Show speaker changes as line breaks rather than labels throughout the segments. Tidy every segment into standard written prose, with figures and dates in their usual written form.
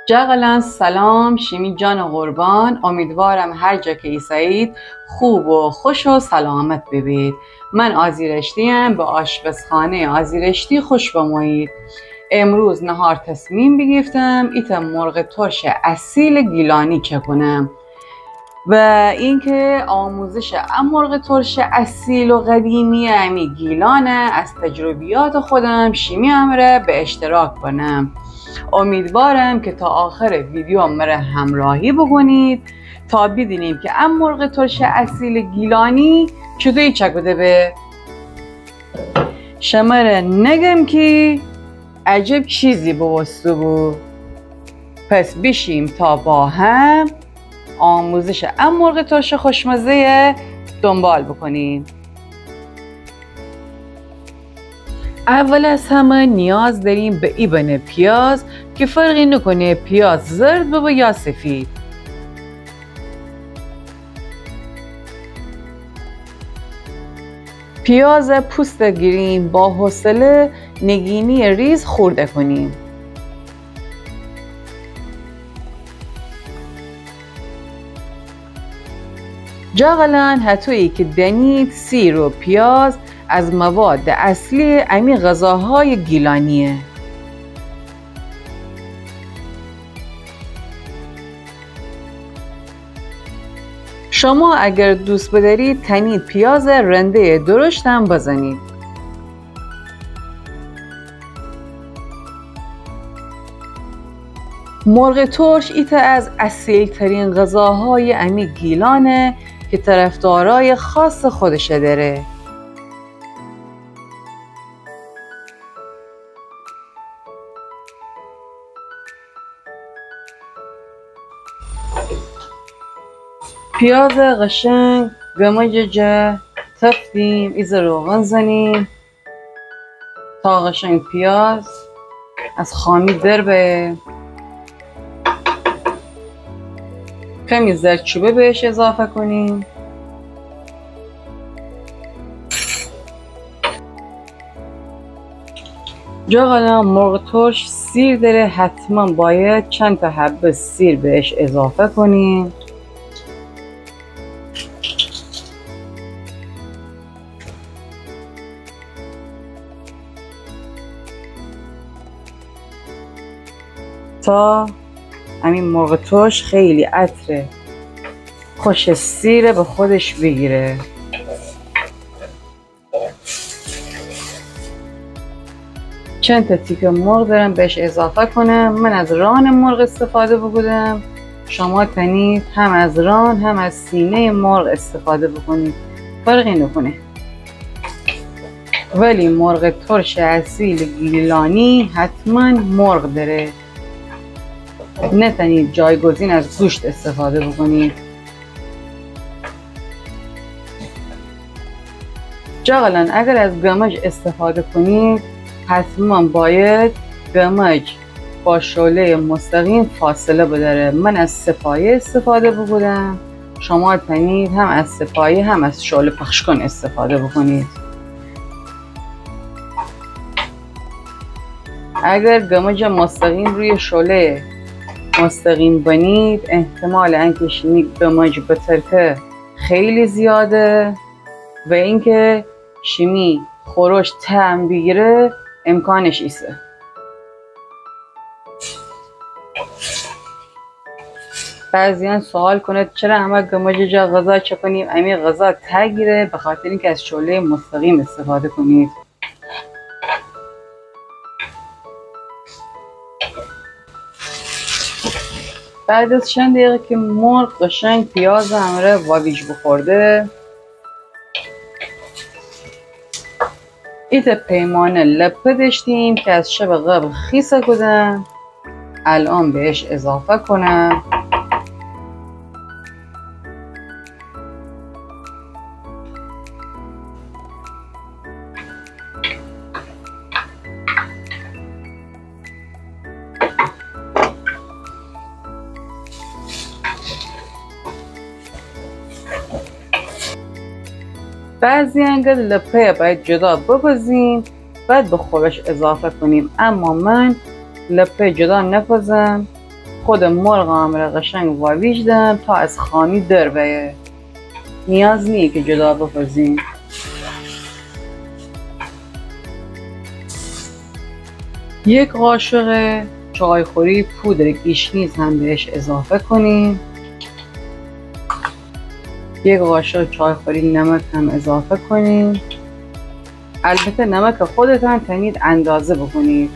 جقلا سلام شیمی جان قربان، امیدوارم هر جا که ایسایید خوب و خوش و سلامت ببید. من آذیرشتیم، به آشپزخانه آذیرشتی خوش بمایید. امروز نهار تصمیم بگیفتم ایتا مرغ ترش اصیل گیلانی چه کنم و اینکه آموزش مرغ ترش اصیل و قدیمی امی گیلانه از تجربیات خودم شیمی امره به اشتراک کنم. امیدوارم که تا آخر ویدیو مره همراهی بکنید تا بدونیم که مرغ ترش اصیل گیلانی چطوری چکده به شماره نگم که عجب چیزی بوستو بود. پس بشیم تا با هم آموزش مرغ ترش خوشمزه دنبال بکنیم. اول از همه نیاز داریم به ایبن پیاز که فرقی نکنه پیاز زرد بابا یا سفید. پیاز پوست گیریم، با حوصله نگینی ریز خورده کنیم. جاغلان حتویی که دنید سیر و پیاز از مواد اصلی امی غذاهای گیلانیه. شما اگر دوست بدارید تنید پیاز رنده درشت هم بزنید. مرغ ترش ایتا از اصیل ترین غذاهای امی گیلانه که طرفدارای خاص خودشه داره. پیاز قشنگ گمججه تفتیم، ایز روغن زنیم تا قشنگ پیاز از خامی در به. کمی زردچوبه بهش اضافه کنیم. جاغلا مرغ ترش سیر داره، حتما باید چند تا حبه سیر بهش اضافه کنیم. تا همین مرغ ترش خیلی عطر خوش سیره به خودش بگیره. چند تا تیکه مرغ دارم بهش اضافه کنم. من از ران مرغ استفاده بکنم، شما تنید هم از ران هم از سینه مرغ استفاده بکنید، فرقی نکنه. ولی مرغ ترش اصیل گیلانی حتما مرغ داره، نتونید جایگزین از گوشت استفاده بکنید. جاغلا اگر از گمج استفاده کنید حتما باید گمج با شعله مستقیم فاصله بداره. من از سپایه استفاده بکنم، شما تنید هم از سپایه هم از شعله پخش کن استفاده بکنید. اگر گمج مستقیم روی شعله مستقیم بنید احتمال اینکه شیمی گمج بترکه خیلی زیاده و اینکه شیمی خورش طعم بگیره امکانش ایسه. بعضیان سوال کنید چرا همه گمج جا غذا چه کنیم امی غذا تگیره؟ به خاطر اینکه از شعله مستقیم استفاده کنید. بعد از چند دقیقه که مرغ قشنگ پیاز همره واویج بخورده، ایت پیمانه لپه داشتیم که از شب قبل خیسه کدم، الان بهش اضافه کنم. بعضی انگل لپه باید جدا بپزیم بعد به خورش اضافه کنیم، اما من لپه جدا نپزم خود مرغ هم را قشنگ واویجدم تا از خامی در بیه. نیاز نیه که جدا بپزیم. یک قاشق چایخوری پودر گیشنیز هم بهش اضافه کنیم. یک قاشق چایخوری نمک هم اضافه کنیم. البته نمک خودتان تنید اندازه بکنید.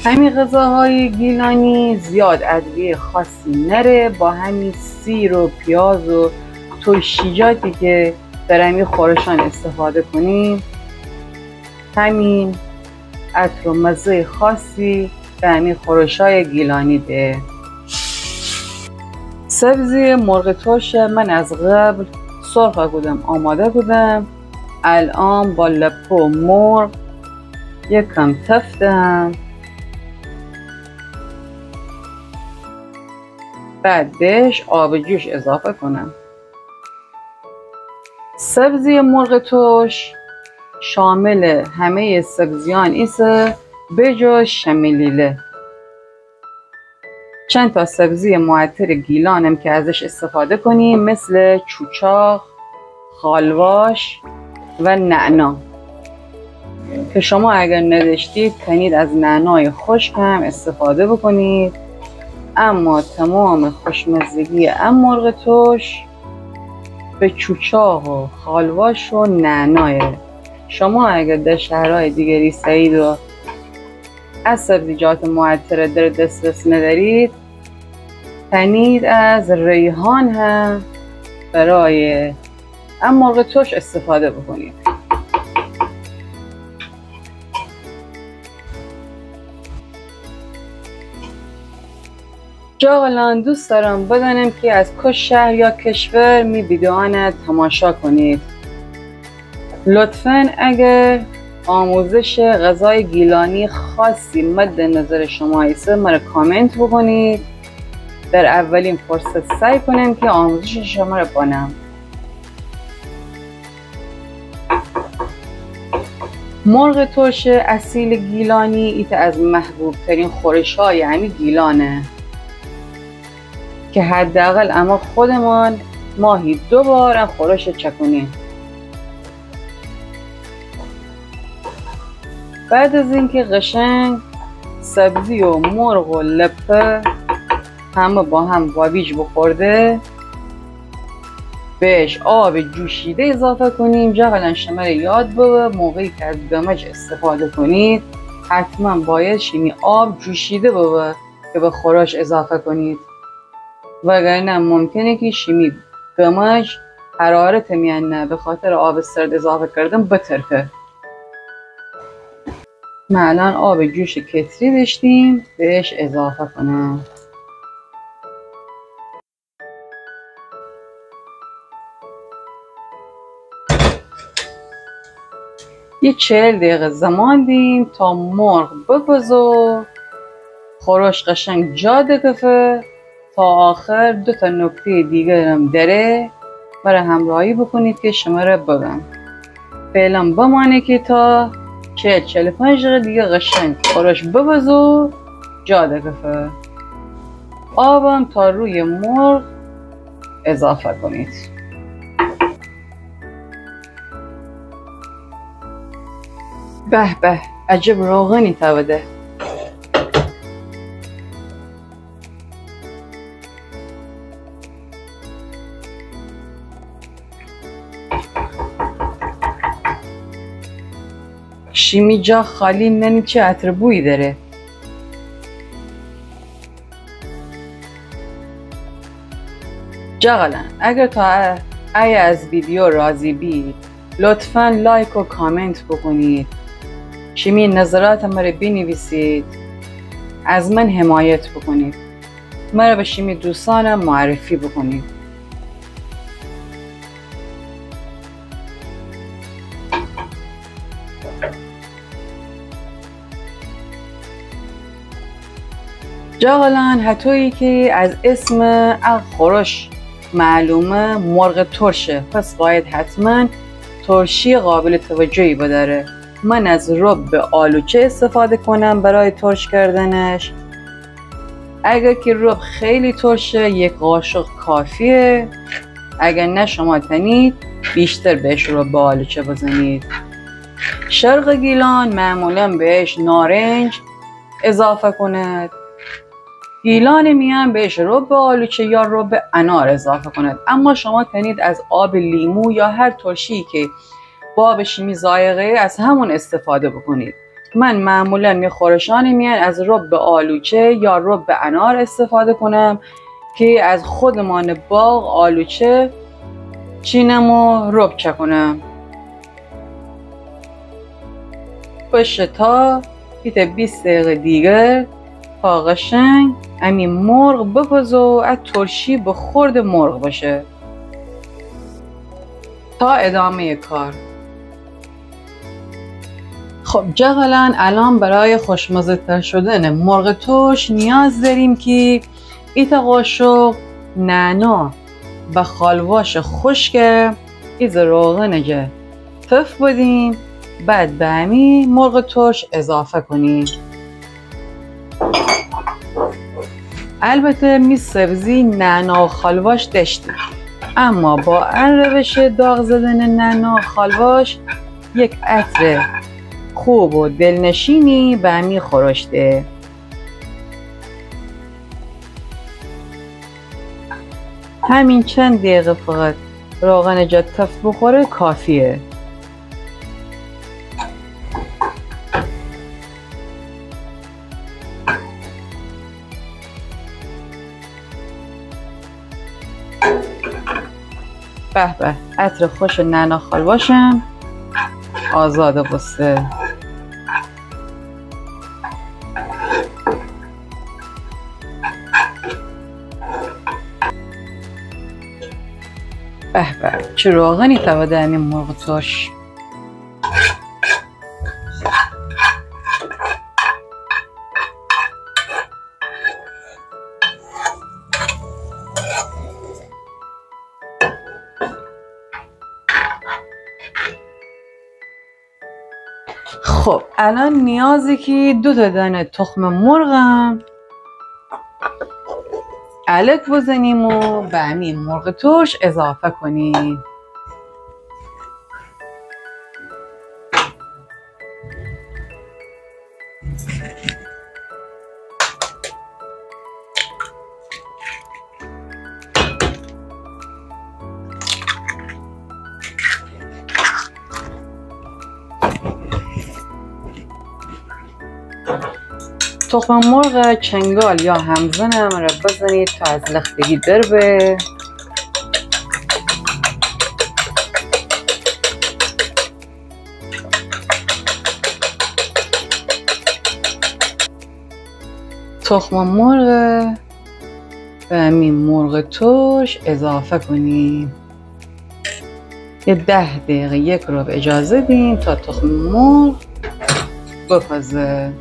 همین غذاهای گیلانی زیاد ادویه خاصی نره، با همین سیر و پیاز و ترشیجاتی که در همین خورشان استفاده کنیم، همین عطر و مزه خاصی به همین خورشای گیلانی ده. سبزی مرغ ترش من از قبل سرخ بودم آماده بودم. الان با لپو مرغ یک کم تفتم، بعد بهش آب جوش اضافه کنم. سبزی مرغ ترش شامل همه سبزیان ایسه بجز شملیله. چند تا سبزی معطر گیلانم که ازش استفاده کنیم، مثل چوچاق، خالواش و نعنا، که شما اگر نداشتید کنید از نعنای خشک هم استفاده بکنید. اما تمام خوشمزگی مرغ ترش به چوچاق و خالواش و نعنایه. شما اگر در شهرهای دیگری سعید و از سبزیجات معطر در دسترس ندارید، کنید از ریحان هم برای مرغ ترش استفاده بکنید. جاغلان دوست دارم بدانم که از کجا شهر یا کشور می ویدیوان تماشا کنید. لطفاً اگر آموزش غذای گیلانی خاصی مد نظر شما ایسه مرا کامنت بکنید. در اولین فرصت سعی کنم که آموزش شما را بانم. مرغ ترش اصیل گیلانی ایت از محبوب ترین خورش ها یعنی گیلانه، که حداقل اما خودمان ماهی 2 بار خورش چکنیم. بعد از اینکه قشنگ سبزی و مرغ و لپه همه با هم واویج بخورده، بهش آب جوشیده اضافه کنیم. جاغلان شما یاد بوه موقعی که از دمج استفاده کنید حتما باید شیمی آب جوشیده بوه که به خورش اضافه کنید، وگرنه ممکنه که شیمی دمج حرارت میانه به خاطر آب سرد اضافه کردن بترکه. ما الان آب جوش کتری داشتیم بهش اضافه کنم. یه 40 دقیقه زمان دیم تا مرغ بپزه و خورش قشنگ جا دکفه. تا آخر 2 تا نکته دیگه هم داره برای همراهی بکنید که شما را بگم. فعلا بمانه که تا 40-45 دقیقه دیگه قشنگ خورش بپزه و جا دکفه. آبم تا روی مرغ اضافه کنید. به به عجب روغنی تابده. شیمی جا خالی ننی چه عطر بویی داره. جاغلان اگر تا از ویدیو راضی بید لطفاً لایک و کامنت بکنید. شیمی نظرات مرا بنویسید. از من حمایت بکنید. مرا به شیمی دوستانم معرفی بکنید. جاغلان حتویی که از اسم خورش معلومه مرغ ترشه، پس باید حتما ترشی قابل توجهی بداره. من از رب آلوچه استفاده کنم برای ترش کردنش. اگر که رب خیلی ترشه 1 قاشق کافیه. اگر نه شما تنید بیشتر بهش رب آلوچه بزنید. شرق گیلان معمولا بهش نارنج اضافه کند. گیلان میان بهش رب آلوچه یا رب انار اضافه کند. اما شما تنید از آب لیمو یا هر ترشی که با آب شیمی ذائقه از همون استفاده بکنید. من معمولا می خورشان میان از رب آلوچه یا رب انار استفاده کنم که از خودمان باغ آلوچه چینم و رب چکنم. بشه تا 20 دقیقه دیگر تا قشنگ امی مرغ بپزه و از ترشی به خورد مرغ باشه. تا ادامه کار. خب جغلا الان برای خوشمزه تر شدن مرغ ترش نیاز داریم که ایت قاشق نعنا و خالواش خشک ایز روغن جه تف بدیم. بعد به همی مرغ ترش اضافه کنیم. البته می سبزی نعنا و خالواش داشتیم، اما با این روش داغ زدن نعنا و خالواش یک عطر خوب و دلنشینی به همی خورشته. همین چند دقیقه فقط روغن جا تف بخوره کافیه. به به عطر خوش نعنا خالواشم آزاده بسته. به به چه روغنی تواده همین مرغ ترش. خب الان نیازی که 2 دانه تخم مرغم الک بزنیم و به همین مرغ ترش اضافه کنیم. تخم مرغ چنگال یا همزنم را بزنید تا از لختگی دربه. تخم مرغ به همین مرغ ترش اضافه کنیم. یه 10 دقیقه 1 ربع اجازه دیم تا تخم مرغ بپزه.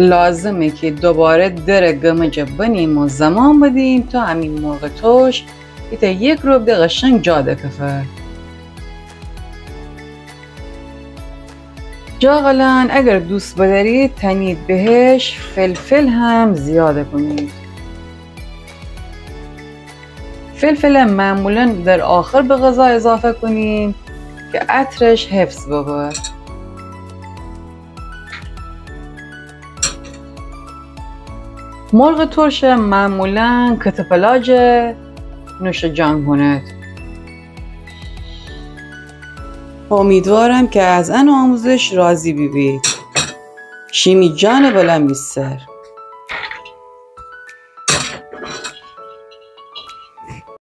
لازمه که دوباره در گمجه بنیم و زمان بدیم تا همین مرغ ترش ایتا 1 ربع قشنگ جاده کفه. جاغلان اگر دوست بدارید تنید بهش فلفل هم زیاده کنید. فلفل معمولا در آخر به غذا اضافه کنیم که عطرش حفظ ببره. مرغ ترش معمولا کتپلاج نوش جان کند. امیدوارم که از این آموزش راضی ببید. شیمی جان بلند بیستر.